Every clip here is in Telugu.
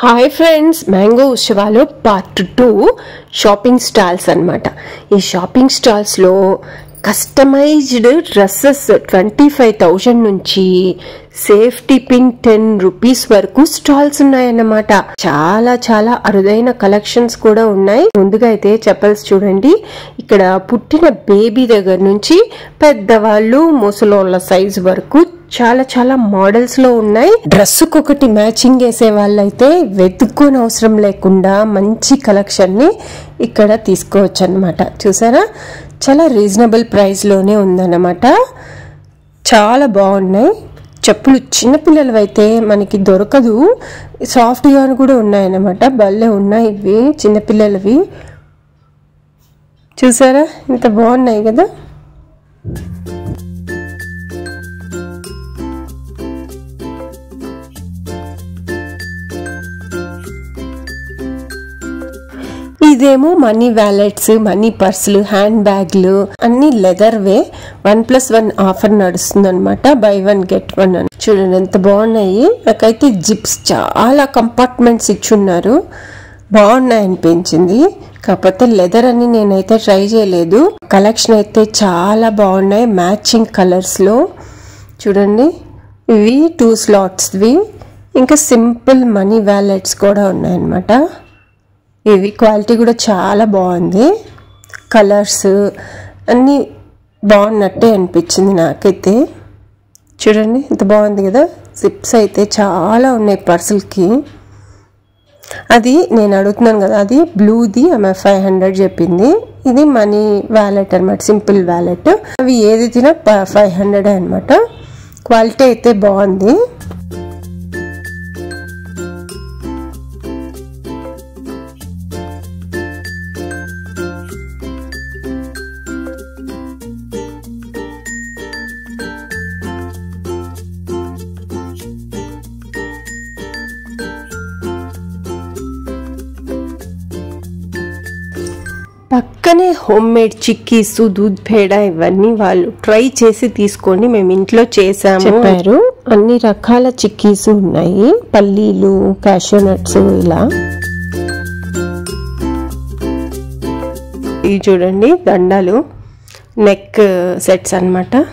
హాయ్ ఫ్రెండ్స్, మ్యాంగో ఉత్సవాలు పార్ట్ 2 షాపింగ్ స్టాల్స్ అన్నమాట. ఈ షాపింగ్ స్టాల్స్లో కస్టమైజ్డ్ డ్రెస్సెస్ 25,000 నుంచి సేఫ్టీ పిన్ 10 రూపీస్ వరకు స్టాల్స్ ఉన్నాయన్నమాట. చాలా చాలా అరుదైన కలెక్షన్స్ కూడా ఉన్నాయి. ముందుగా అయితే చెప్పల్స్ చూడండి. ఇక్కడ పుట్టిన బేబీ దగ్గర నుంచి పెద్దవాళ్ళు ముసలోళ్ళ సైజ్ వరకు చాలా చాలా మోడల్స్ లో ఉన్నాయి. డ్రెస్సుకు ఒకటి మ్యాచింగ్ వేసే వాళ్ళైతే వెతుక్కోని అవసరం లేకుండా మంచి కలెక్షన్ ని ఇక్కడ తీసుకోవచ్చు అన్నమాట. చూసారా, చాలా రీజనబుల్ ప్రైస్ లోనే ఉందన్నమాట. చాలా బాగున్నాయి. చెప్పులు చిన్నపిల్లలు అయితే మనకి దొరకదు, సాఫ్ట్ గా కూడా ఉన్నాయన్నమాట. భలే ఉన్నాయి ఇవి చిన్నపిల్లలవి. చూసారా ఇంత బాగున్నాయి కదా. ఇదేమో మనీ వ్యాలెట్స్, మనీ పర్సులు, హ్యాండ్ బ్యాగ్లు అన్ని లెదర్ వే. 1+1 ఆఫర్ నడుస్తుంది అనమాట. బై 1 get 1 అని. చూడండి ఎంత బాగున్నాయి. నాకైతే జిప్స్ చాలా కంపార్ట్మెంట్స్ ఇచ్చున్నారు. బాగున్నాయి అనిపించింది. కాకపోతే లెదర్ అని నేనైతే ట్రై చేయలేదు. కలెక్షన్ అయితే చాలా బాగున్నాయి మ్యాచింగ్ కలర్స్ లో. చూడండి ఇవి 2 స్లాట్స్వి. ఇంకా సింపుల్ మనీ వ్యాలెట్స్ కూడా ఉన్నాయన్నమాట. ఇవి క్వాలిటీ కూడా చాలా బాగుంది. కలర్స్ అన్నీ బాగున్నట్టే అనిపించింది నాకైతే. చూడండి ఎంత బాగుంది కదా. జిప్స్ అయితే చాలా ఉన్నాయి పర్సులకి. అది నేను అడుగుతున్నాను కదా, అది బ్లూది ఆమె 500 చెప్పింది. ఇది మనీ వ్యాలెట్ అనమాట, సింపుల్ వ్యాలెట్. అవి ఏది తినా 500 అనమాట. క్వాలిటీ అయితే బాగుంది. పక్కనే హోమ్ మేడ్ చిక్కీస్, దూద్ పేడ ఇవన్నీ వాళ్ళు ట్రై చేసి తీసుకోండి, మేము ఇంట్లో చేసాము చెప్పారు. అన్ని రకాల చిక్కీస్ ఉన్నాయి, పల్లీలు, క్యాషూ నట్స్ ఇలా. ఇవి చూడండి దండాలు, నెక్ సెట్స్ అన్నమాట.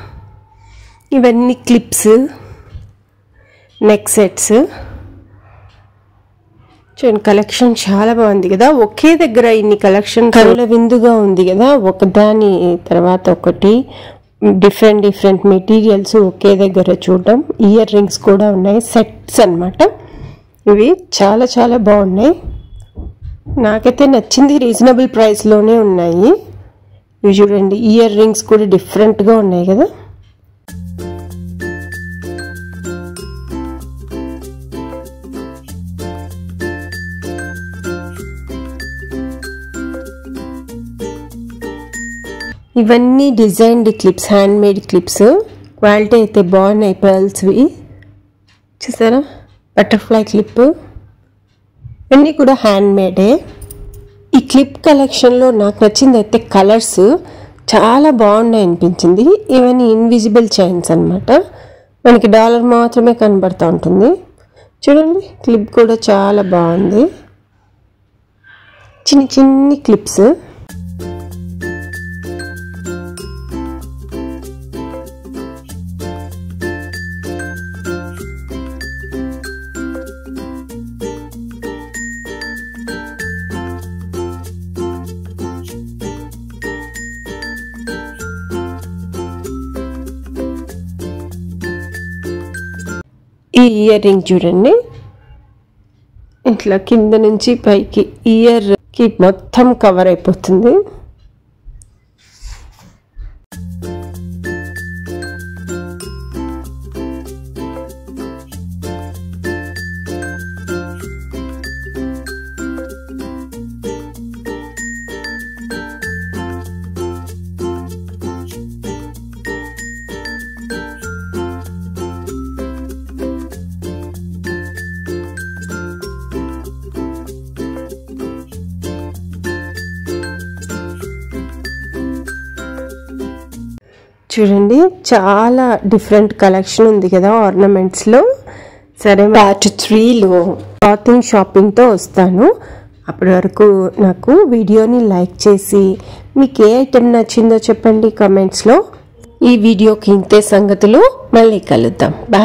ఇవన్నీ క్లిప్స్, నెక్ సెట్స్. చూడండి కలెక్షన్ చాలా బాగుంది కదా. ఒకే దగ్గర ఇన్ని కలెక్షన్ కనుల విందుగా ఉంది కదా. ఒకదాని తర్వాత ఒకటి డిఫరెంట్ మెటీరియల్స్ ఒకే దగ్గర చూడడం. ఇయర్ రింగ్స్ కూడా ఉన్నాయి, సెట్స్ అన్నమాట. ఇవి చాలా చాలా బాగున్నాయి. నాకైతే నచ్చింది. రీజనబుల్ ప్రైస్లోనే ఉన్నాయి. ఇవి చూడండి ఇయర్ రింగ్స్ కూడా డిఫరెంట్గా ఉన్నాయి కదా. ఇవన్నీ designed clips, hand made clips. Quality అయితే బాగున్నాయి. పర్ల్స్వి చూసారా, బటర్ఫ్లై క్లిప్. ఇవన్నీ కూడా హ్యాండ్ మేడే. ఈ క్లిప్ కలెక్షన్లో నాకు నచ్చింది అయితే కలర్స్ చాలా బాగున్నాయి అనిపించింది. ఇవన్నీ ఇన్విజిబుల్ చైన్స్ అనమాట. మనకి డాలర్ మాత్రమే కనబడుతూ ఉంటుంది. చూడండి క్లిప్ కూడా చాలా బాగుంది. చిన్ని చిన్ని క్లిప్స్. ఈ ఇయర్ రింగ్ చూడండి, ఇట్లా కింద నుంచి పైకి ఇయర్ కి మొత్తం కవర్ అయిపోతుంది. చూడండి చాలా డిఫరెంట్ కలెక్షన్ ఉంది కదా ఆర్నమెంట్స్లో. సరే, పార్ట్ 3లో క్లాతింగ్ షాపింగ్తో వస్తాను. అప్పటి వరకు నాకు వీడియోని లైక్ చేసి మీకు ఏ ఐటెం నచ్చిందో చెప్పండి కామెంట్స్లో. ఈ వీడియోకి ఇంతే సంగతులు. మళ్ళీ కలుద్దాం. బాయ్.